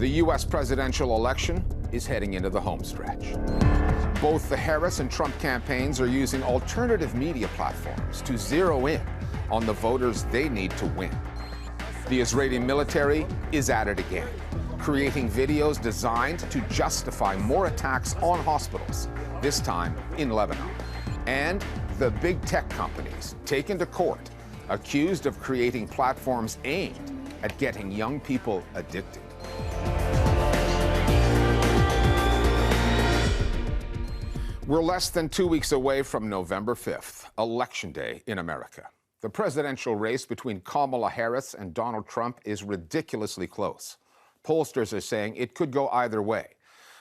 The U.S. presidential election is heading into the home stretch. Both the Harris and Trump campaigns are using alternative media platforms to zero in on the voters they need to win. The Israeli military is at it again, creating videos designed to justify more attacks on hospitals, this time in Lebanon. And the big tech companies taken to court, accused of creating platforms aimed at getting young people addicted. We're less than 2 weeks away from November 5th, Election Day in America. The presidential race between Kamala Harris and Donald Trump is ridiculously close. Pollsters are saying it could go either way,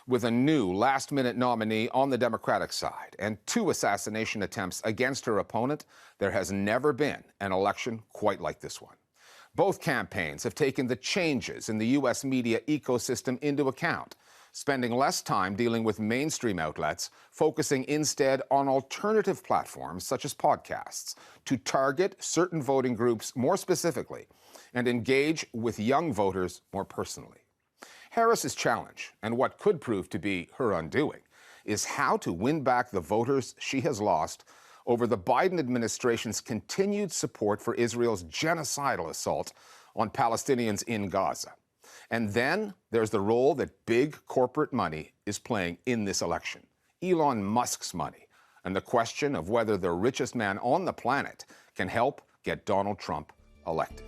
with a new last-minute nominee on the Democratic side and 2 assassination attempts against her opponent. There has never been an election quite like this one. Both campaigns have taken the changes in the U.S. media ecosystem into account, spending less time dealing with mainstream outlets, focusing instead on alternative platforms such as podcasts to target certain voting groups more specifically and engage with young voters more personally. Harris's challenge, and what could prove to be her undoing, is how to win back the voters she has lost over the Biden administration's continued support for Israel's genocidal assault on Palestinians in Gaza. And then there's the role that big corporate money is playing in this election, Elon Musk's money, and the question of whether the richest man on the planet can help get Donald Trump elected.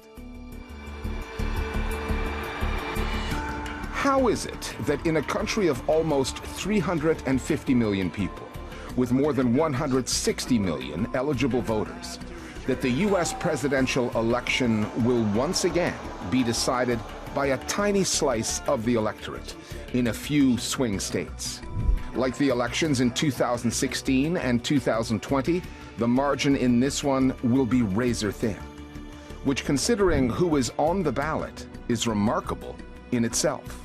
How is it that in a country of almost 350 million people, with more than 160 million eligible voters, that the U.S. presidential election will once again be decided by a tiny slice of the electorate in a few swing states? Like the elections in 2016 and 2020, the margin in this one will be razor thin, which, considering who is on the ballot, is remarkable in itself.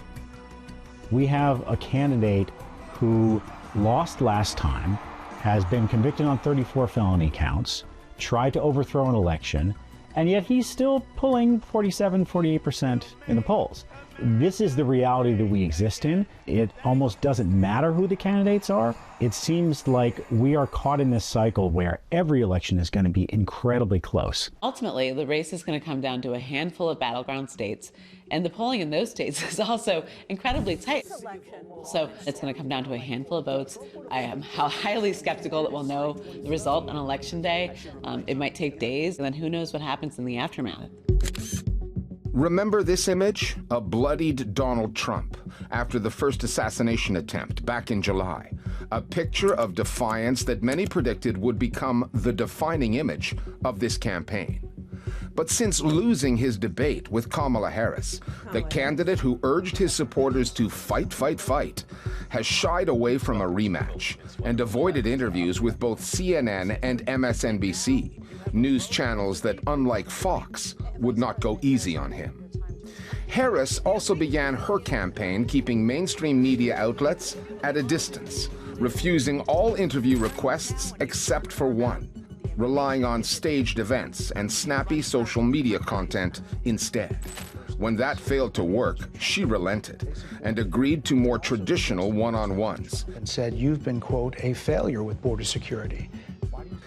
We have a candidate who lost last time, has been convicted on 34 felony counts, tried to overthrow an election, and yet he's still pulling 47, 48% in the polls. This is the reality that we exist in. It almost doesn't matter who the candidates are. It seems like we are caught in this cycle where every election is going to be incredibly close. Ultimately, the race is going to come down to a handful of battleground states, and the polling in those states is also incredibly tight. So it's going to come down to a handful of votes. I am highly skeptical that we'll know the result on Election Day. It might take days, and then who knows what happens in the aftermath. Remember this image? A bloodied Donald Trump after the first assassination attempt back in July. A picture of defiance that many predicted would become the defining image of this campaign. But since losing his debate with Kamala Harris, the candidate who urged his supporters to fight, fight, fight, has shied away from a rematch and avoided interviews with both CNN and MSNBC, news channels that, unlike Fox, would not go easy on him. Harris also began her campaign keeping mainstream media outlets at a distance, refusing all interview requests except for one, relying on staged events and snappy social media content instead. When that failed to work, she relented and agreed to more traditional one-on-ones. And said, you've been, quote, a failure with border security.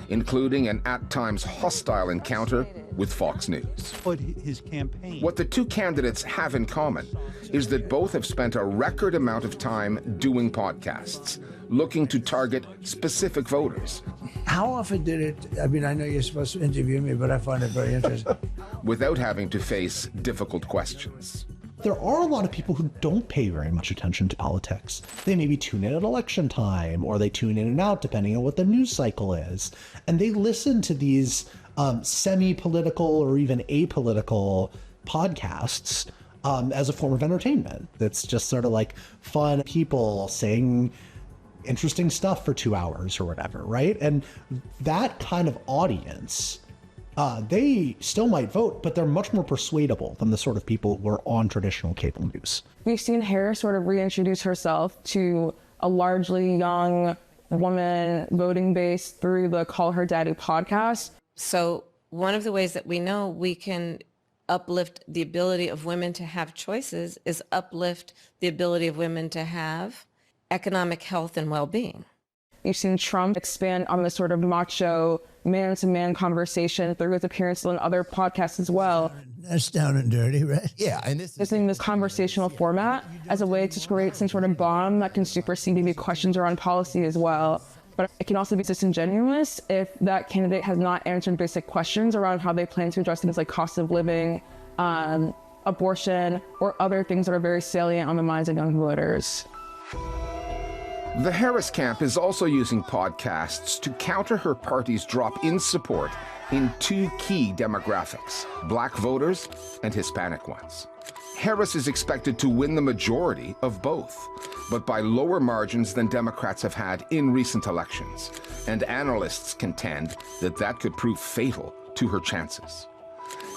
Including an at times hostile encounter with Fox News. But his campaign. What the two candidates have in common is that both have spent a record amount of time doing podcasts, looking to target specific voters. How often did it, I mean, I know you're supposed to interview me, but I find it very interesting. Without having to face difficult questions. There are a lot of people who don't pay very much attention to politics. They maybe tune in at election time, or they tune in and out depending on what the news cycle is. And they listen to these semi-political or even apolitical podcasts as a form of entertainment. That's just sort of like fun people saying interesting stuff for 2 hours or whatever, right? And that kind of audience, they still might vote, but they're much more persuadable than the sort of people who are on traditional cable news. We've seen Harris sort of reintroduce herself to a largely young woman voting base through the Call Her Daddy podcast. So one of the ways that we know we can uplift the ability of women to have choices is uplift the ability of women to have economic health and well-being. You've seen Trump expand on this sort of macho man-to-man conversation through his appearances on other podcasts as well. That's down and dirty, right? Yeah, and using this conversational format as a way to create some sort of bomb that can supersede maybe questions around policy as well. But it can also be disingenuous if that candidate has not answered basic questions around how they plan to address things like cost of living, abortion, or other things that are very salient on the minds of young voters. The Harris camp is also using podcasts to counter her party's drop in support in two key demographics, Black voters and Hispanic ones. Harris is expected to win the majority of both, but by lower margins than Democrats have had in recent elections, and analysts contend that that could prove fatal to her chances.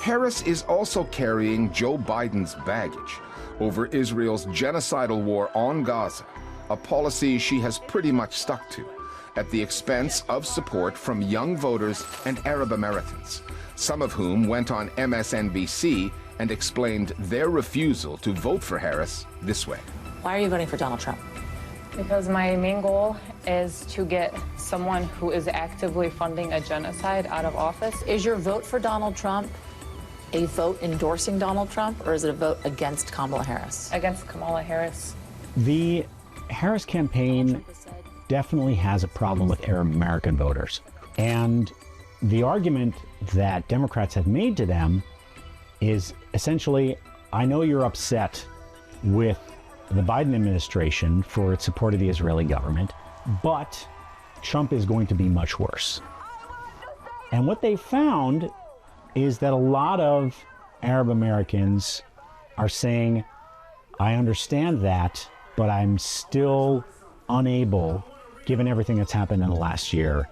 Harris is also carrying Joe Biden's baggage over Israel's genocidal war on Gaza, a policy she has pretty much stuck to, at the expense of support from young voters and Arab Americans, some of whom went on MSNBC and explained their refusal to vote for Harris this way. Why are you voting for Donald Trump? Because my main goal is to get someone who is actively funding a genocide out of office. Is your vote for Donald Trump a vote endorsing Donald Trump, or is it a vote against Kamala Harris? Against Kamala Harris. The Harris campaign definitely has a problem with Arab American voters. And the argument that Democrats have made to them is essentially, I know you're upset with the Biden administration for its support of the Israeli government, but Trump is going to be much worse. And what they found is that a lot of Arab Americans are saying, I understand that, but I'm still unable, given everything that's happened in the last year,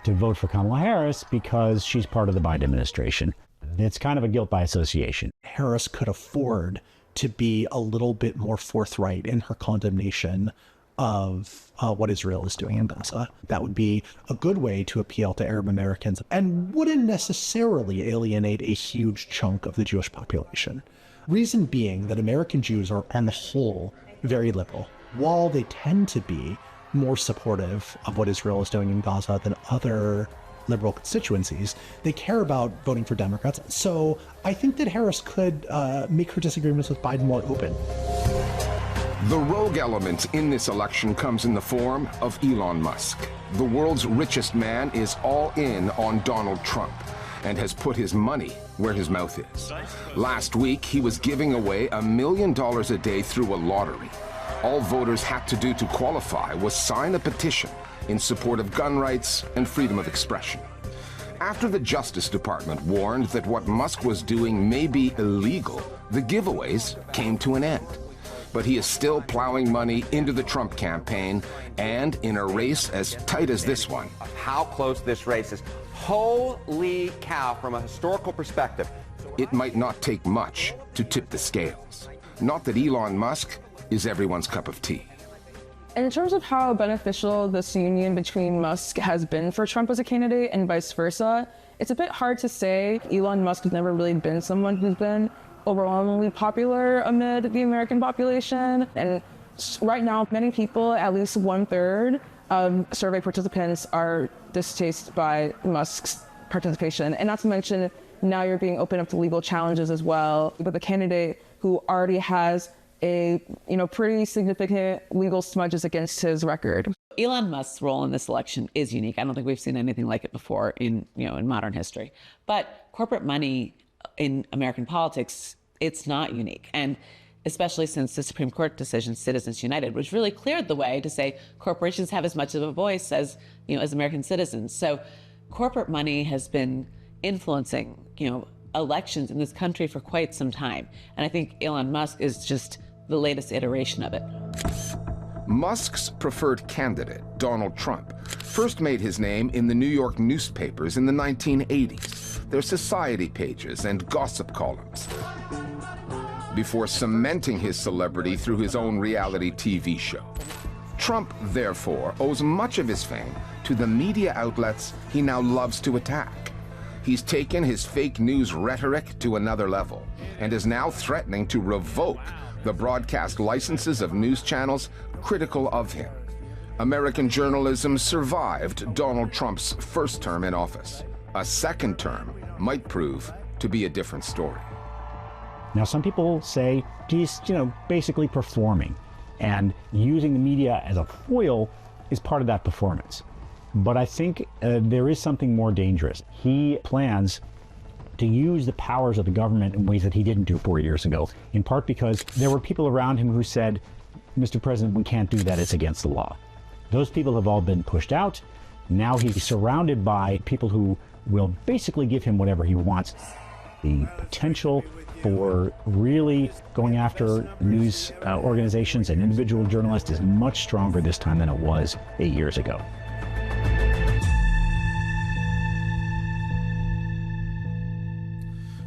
to vote for Kamala Harris because she's part of the Biden administration. It's kind of a guilt by association. Harris could afford to be a little bit more forthright in her condemnation of what Israel is doing in Gaza. That would be a good way to appeal to Arab Americans and wouldn't necessarily alienate a huge chunk of the Jewish population. Reason being that American Jews are, on the whole, very liberal. While they tend to be more supportive of what Israel is doing in Gaza than other liberal constituencies, they care about voting for Democrats. So I think that Harris could make her disagreements with Biden more open. The rogue element in this election comes in the form of Elon Musk. The world's richest man is all in on Donald Trump and has put his money where his mouth is. Last week, he was giving away $1 million a day through a lottery. All voters had to do to qualify was sign a petition in support of gun rights and freedom of expression. After the Justice Department warned that what Musk was doing may be illegal, the giveaways came to an end. But he is still plowing money into the Trump campaign, and in a race as tight as this one. How close this race is. Holy cow, from a historical perspective. It might not take much to tip the scales. Not that Elon Musk is everyone's cup of tea. And in terms of how beneficial this union between Musk has been for Trump as a candidate and vice versa, it's a bit hard to say. Elon Musk has never really been someone who's been overwhelmingly popular amid the American population. And right now, many people, at least 1/3 of survey participants, are distasteful by Musk's participation. And not to mention, now you're being opened up to legal challenges as well. But the candidate who already has a pretty significant legal smudges against his record. Elon Musk's role in this election is unique. I don't think we've seen anything like it before in modern history. But corporate money in American politics, it's not unique. And especially since the Supreme Court decision, Citizens United, which really cleared the way to say corporations have as much of a voice as American citizens. So corporate money has been influencing, elections in this country for quite some time. And I think Elon Musk is just the latest iteration of it. Musk's preferred candidate, Donald Trump, first made his name in the New York newspapers in the 1980s, their society pages and gossip columns, before cementing his celebrity through his own reality TV show. Trump, therefore, owes much of his fame to the media outlets he now loves to attack. He's taken his fake news rhetoric to another level and is now threatening to revoke the broadcast licenses of news channels critical of him. American journalism survived Donald Trump's first term in office. A second term might prove to be a different story. Now, some people say he's, basically performing, and using the media as a foil is part of that performance. But I think there is something more dangerous. He plans to use the powers of the government in ways that he didn't do 4 years ago, in part because there were people around him who said, Mr. President, we can't do that, it's against the law. Those people have all been pushed out. Now he's surrounded by people who will basically give him whatever he wants. The potential for really going after news organizations and individual journalists is much stronger this time than it was 8 years ago.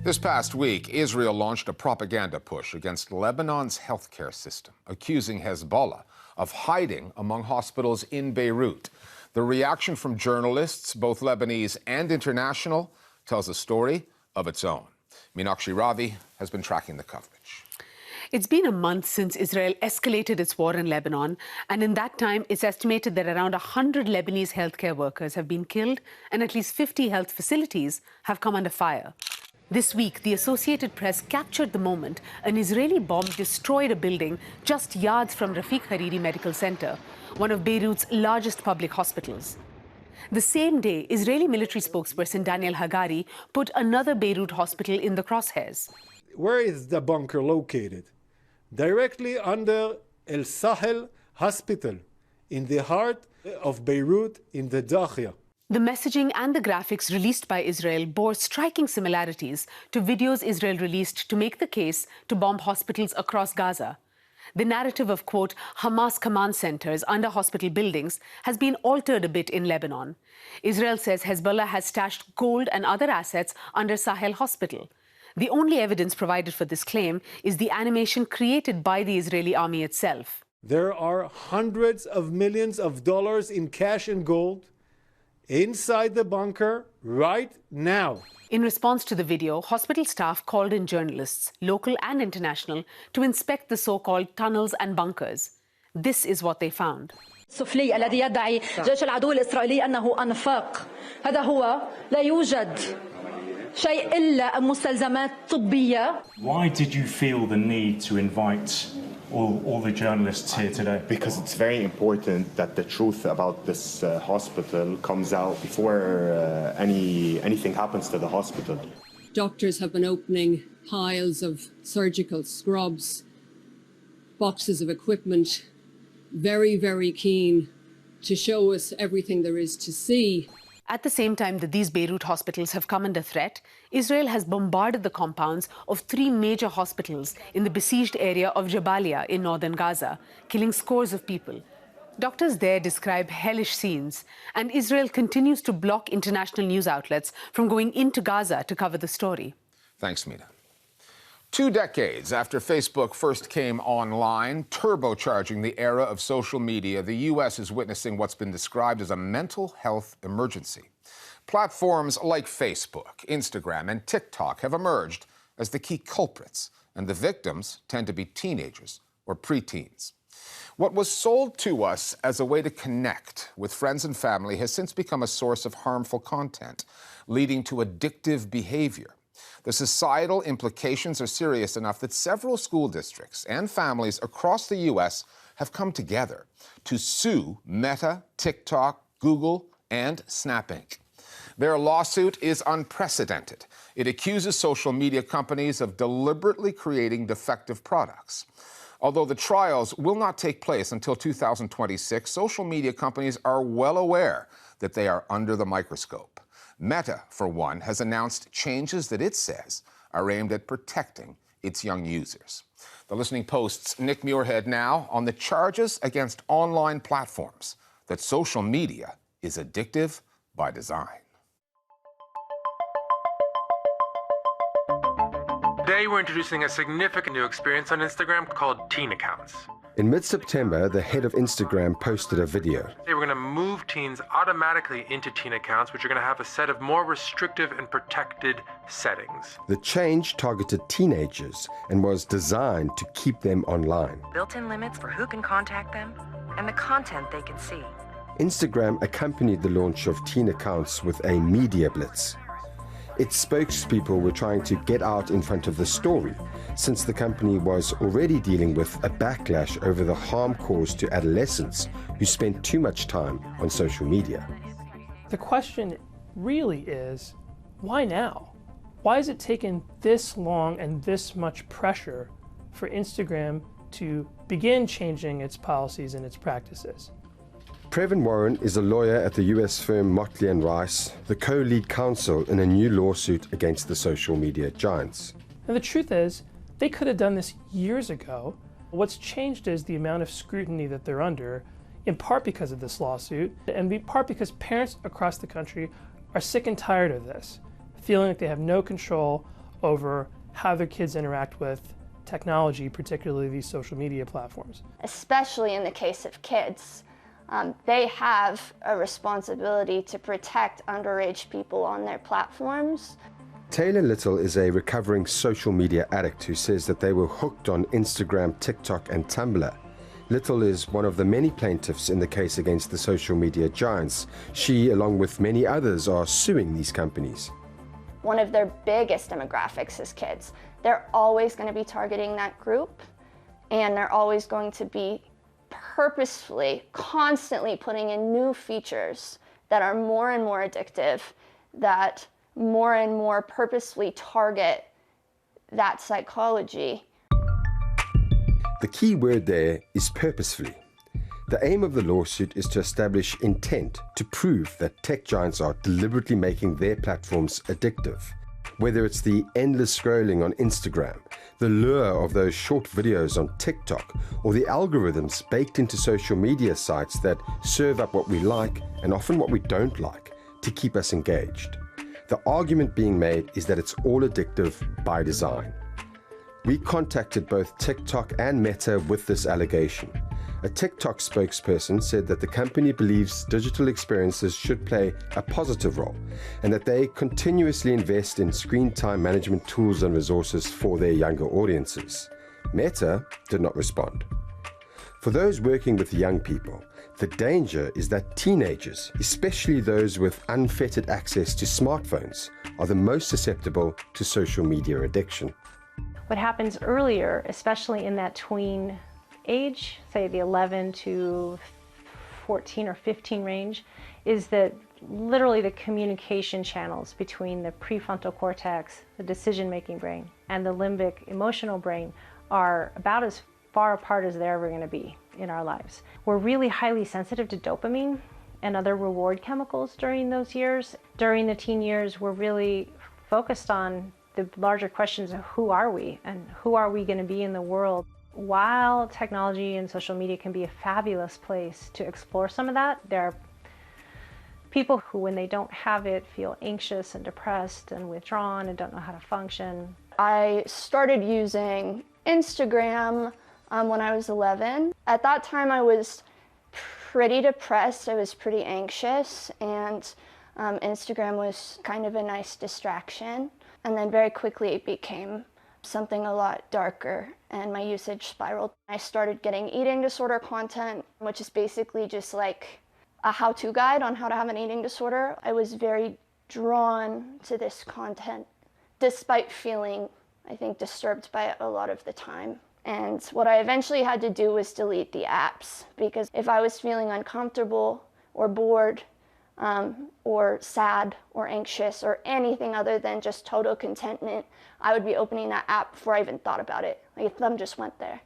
This past week, Israel launched a propaganda push against Lebanon's healthcare system, accusing Hezbollah of hiding among hospitals in Beirut. The reaction from journalists, both Lebanese and international, tells a story of its own. Meenakshi Ravi has been tracking the coverage. It's been a month since Israel escalated its war in Lebanon, and in that time, it's estimated that around 100 Lebanese healthcare workers have been killed and at least 50 health facilities have come under fire. This week, the Associated Press captured the moment an Israeli bomb destroyed a building just yards from Rafiq Hariri Medical Center, one of Beirut's largest public hospitals. The same day, Israeli military spokesperson Daniel Hagari put another Beirut hospital in the crosshairs. Where is the bunker located? Directly under El Sahel Hospital, in the heart of Beirut, in the Dakhia. The messaging and the graphics released by Israel bore striking similarities to videos Israel released to make the case to bomb hospitals across Gaza. The narrative of, quote, Hamas command centers under hospital buildings has been altered a bit in Lebanon. Israel says Hezbollah has stashed gold and other assets under Sahel Hospital. The only evidence provided for this claim is the animation created by the Israeli army itself. There are hundreds of millions of dollars in cash and gold inside the bunker right now. In response to the video, hospital staff called in journalists, local and international, to inspect the so-called tunnels and bunkers. This is what they found. السفلي الذي يدعي جيش العدو الإسرائيلي أنه أنفاق هذا هو لا يوجد شيء إلا مستلزمات طبية. Why did you feel the need to invite all the journalists here today? Because it's very important that the truth about this hospital comes out before anything happens to the hospital. Doctors have been opening piles of surgical scrubs, boxes of equipment, very, very keen to show us everything there is to see. At the same time that these Beirut hospitals have come under threat, Israel has bombarded the compounds of 3 major hospitals in the besieged area of Jabalia in northern Gaza, killing scores of people. Doctors there describe hellish scenes, and Israel continues to block international news outlets from going into Gaza to cover the story. Thanks, Meena. 2 decades after Facebook first came online, turbocharging the era of social media, the U.S. is witnessing what's been described as a mental health emergency. Platforms like Facebook, Instagram, and TikTok have emerged as the key culprits, and the victims tend to be teenagers or preteens. What was sold to us as a way to connect with friends and family has since become a source of harmful content, leading to addictive behavior. The societal implications are serious enough that several school districts and families across the U.S. have come together to sue Meta, TikTok, Google, and Snap Inc. Their lawsuit is unprecedented. It accuses social media companies of deliberately creating defective products. Although the trials will not take place until 2026, social media companies are well aware that they are under the microscope. Meta, for one, has announced changes that it says are aimed at protecting its young users. The Listening Post's Nick Muirhead now on the charges against online platforms that social media is addictive by design. Today we're introducing a significant new experience on Instagram called teen accounts. In mid-September, the head of Instagram posted a video. They were going to move teens automatically into teen accounts, which are going to have a set of more restrictive and protected settings. The change targeted teenagers and was designed to keep them online. Built-in limits for who can contact them and the content they can see. Instagram accompanied the launch of teen accounts with a media blitz. Its spokespeople were trying to get out in front of the story, since the company was already dealing with a backlash over the harm caused to adolescents who spent too much time on social media. The question really is, why now? Why has it taken this long and this much pressure for Instagram to begin changing its policies and its practices? Previn Warren is a lawyer at the US firm Motley & Rice, the co-lead counsel in a new lawsuit against the social media giants. And the truth is, they could have done this years ago. What's changed is the amount of scrutiny that they're under, in part because of this lawsuit, and in part because parents across the country are sick and tired of this, feeling like they have no control over how their kids interact with technology, particularly these social media platforms. Especially in the case of kids. They have a responsibility to protect underage people on their platforms. Taylor Little is a recovering social media addict who says that they were hooked on Instagram, TikTok, and Tumblr. Little is one of the many plaintiffs in the case against the social media giants. She, along with many others, are suing these companies. One of their biggest demographics is kids. They're always going to be targeting that group, and they're always going to be purposefully, constantly putting in new features that are more and more addictive, that more and more purposefully target that psychology. The key word there is purposefully. The aim of the lawsuit is to establish intent to prove that tech giants are deliberately making their platforms addictive. Whether it's the endless scrolling on Instagram, the lure of those short videos on TikTok, or the algorithms baked into social media sites that serve up what we like and often what we don't like to keep us engaged. The argument being made is that it's all addictive by design. We contacted both TikTok and Meta with this allegation. A TikTok spokesperson said that the company believes digital experiences should play a positive role and that they continuously invest in screen time management tools and resources for their younger audiences. Meta did not respond. For those working with young people, the danger is that teenagers, especially those with unfettered access to smartphones, are the most susceptible to social media addiction. What happens earlier, especially in that tween age, say the 11 to 14 or 15 range, is that literally the communication channels between the prefrontal cortex, the decision-making brain, and the limbic emotional brain are about as far apart as they're ever going to be in our lives. We're really highly sensitive to dopamine and other reward chemicals during those years. During the teen years, we're really focused on the larger questions of who are we and who are we going to be in the world. While technology and social media can be a fabulous place to explore some of that, there are people who, when they don't have it, feel anxious and depressed and withdrawn and don't know how to function. I started using Instagram when I was 11. At that time, I was pretty depressed. I was pretty anxious, and Instagram was kind of a nice distraction. And then very quickly it became something a lot darker, and my usage spiraled. I started getting eating disorder content, which is basically just like a how-to guide on how to have an eating disorder. I was very drawn to this content, despite feeling, I think, disturbed by it a lot of the time. And what I eventually had to do was delete the apps, because if I was feeling uncomfortable or bored, or sad or anxious or anything other than just total contentment, I would be opening that app before I even thought about it. My thumb just went there.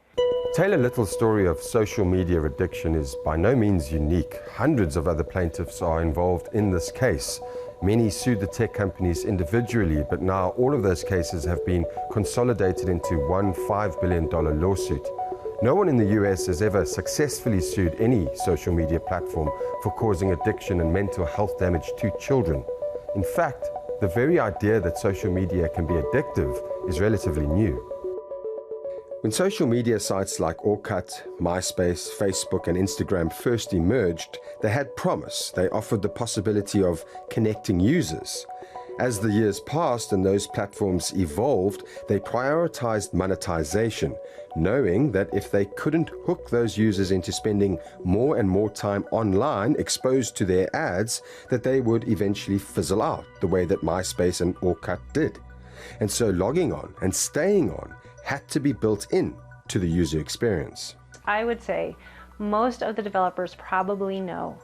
Taylor Little's story of social media addiction is by no means unique. Hundreds of other plaintiffs are involved in this case. Many sued the tech companies individually, but now all of those cases have been consolidated into one $5 billion lawsuit. No one in the US has ever successfully sued any social media platform for causing addiction and mental health damage to children. In fact, the very idea that social media can be addictive is relatively new. When social media sites like Orkut, MySpace, Facebook, and Instagram first emerged, they had promise. They offered the possibility of connecting users. As the years passed and those platforms evolved, they prioritized monetization, knowing that if they couldn't hook those users into spending more and more time online exposed to their ads, that they would eventually fizzle out, the way that MySpace and Orkut did. And so logging on and staying on had to be built in to the user experience. I would say most of the developers probably know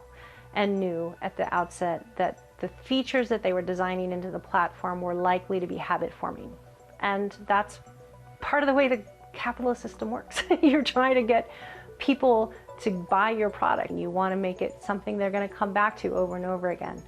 and knew at the outset that the features that they were designing into the platform were likely to be habit forming. And that's part of the way the capitalist system works. You're trying to get people to buy your product, and you want to make it something they're going to come back to over and over again.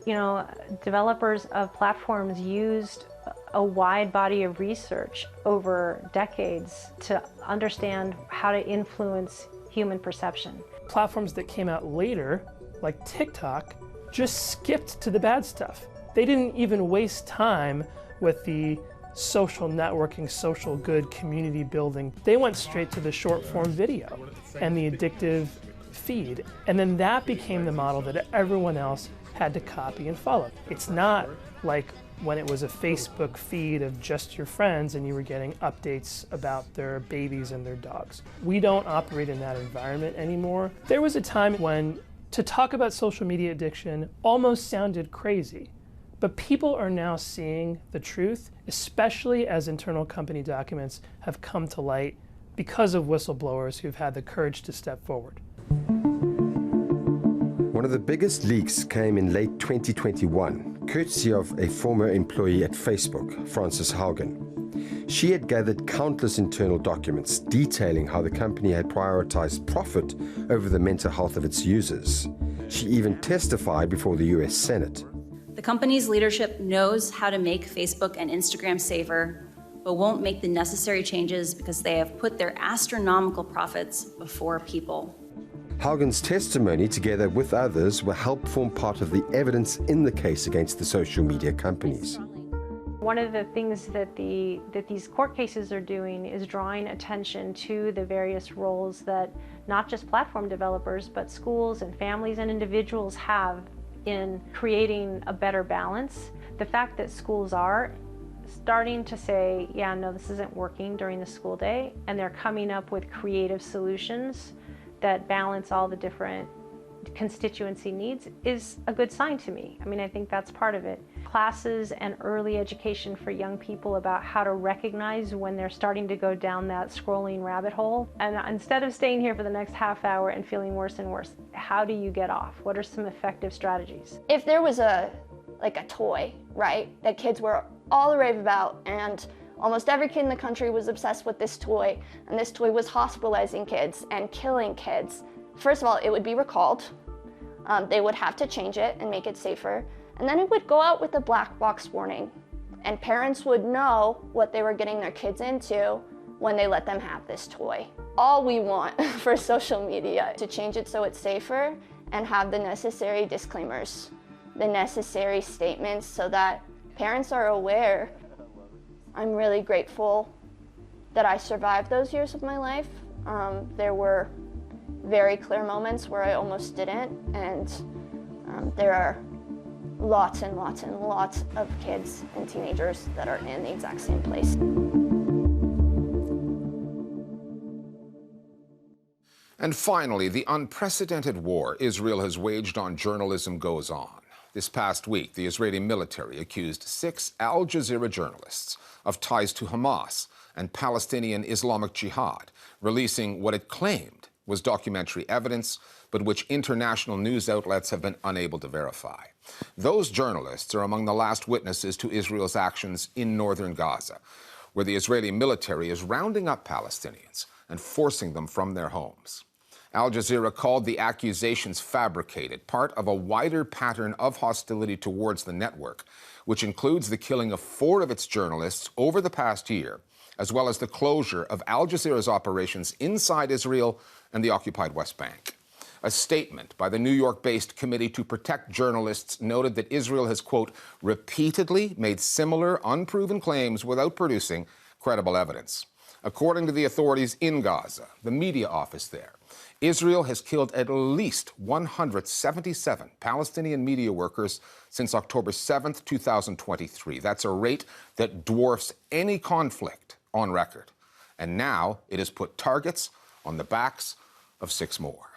You know, developers of platforms used a wide body of research over decades to understand how to influence human perception. Platforms that came out later, like TikTok, just skipped to the bad stuff. They didn't even waste time with the social networking, social good, community building. They went straight to the short form video and the addictive feed. And then that became the model that everyone else had to copy and follow. It's not like when it was a Facebook feed of just your friends and you were getting updates about their babies and their dogs. We don't operate in that environment anymore. There was a time when to talk about social media addiction almost sounded crazy, but people are now seeing the truth, especially as internal company documents have come to light because of whistleblowers who've had the courage to step forward. One of the biggest leaks came in late 2021, courtesy of a former employee at Facebook, Frances Haugen. She had gathered countless internal documents detailing how the company had prioritized profit over the mental health of its users. She even testified before the US Senate. The company's leadership knows how to make Facebook and Instagram safer, but won't make the necessary changes because they have put their astronomical profits before people. Haugen's testimony, together with others, will help form part of the evidence in the case against the social media companies. One of the things that these court cases are doing is drawing attention to the various roles that not just platform developers, but schools and families and individuals have in creating a better balance. The fact that schools are starting to say, yeah, no, this isn't working during the school day, and they're coming up with creative solutions that balance all the different constituency needs is a good sign to me. I mean, I think that's part of it. Classes and early education for young people about how to recognize when they're starting to go down that scrolling rabbit hole. And instead of staying here for the next half hour and feeling worse and worse, how do you get off? What are some effective strategies? If there was a toy, right, that kids were all the rave about, and almost every kid in the country was obsessed with this toy, and this toy was hospitalizing kids and killing kids, first of all, it would be recalled. They would have to change it and make it safer. And then it would go out with a black box warning. And parents would know what they were getting their kids into when they let them have this toy. All we want for social media to change it so it's safer and have the necessary disclaimers, the necessary statements so that parents are aware. I'm really grateful that I survived those years of my life. There were very clear moments where I almost didn't, and there are lots and lots and lots of kids and teenagers that are in the exact same place. And finally, the unprecedented war Israel has waged on journalism goes on. This past week, the Israeli military accused 6 Al Jazeera journalists of ties to Hamas and Palestinian Islamic Jihad, releasing what it claimed was documentary evidence, but which international news outlets have been unable to verify. Those journalists are among the last witnesses to Israel's actions in northern Gaza, where the Israeli military is rounding up Palestinians and forcing them from their homes. Al Jazeera called the accusations fabricated, part of a wider pattern of hostility towards the network, which includes the killing of 4 of its journalists over the past year, as well as the closure of Al Jazeera's operations inside Israel and the occupied West Bank. A statement by the New York-based Committee to Protect Journalists noted that Israel has, quote, repeatedly made similar unproven claims without producing credible evidence. According to the authorities in Gaza, the media office there, Israel has killed at least 177 Palestinian media workers since October 7th, 2023. That's a rate that dwarfs any conflict on record. And now it has put targets on the backs of 6 more.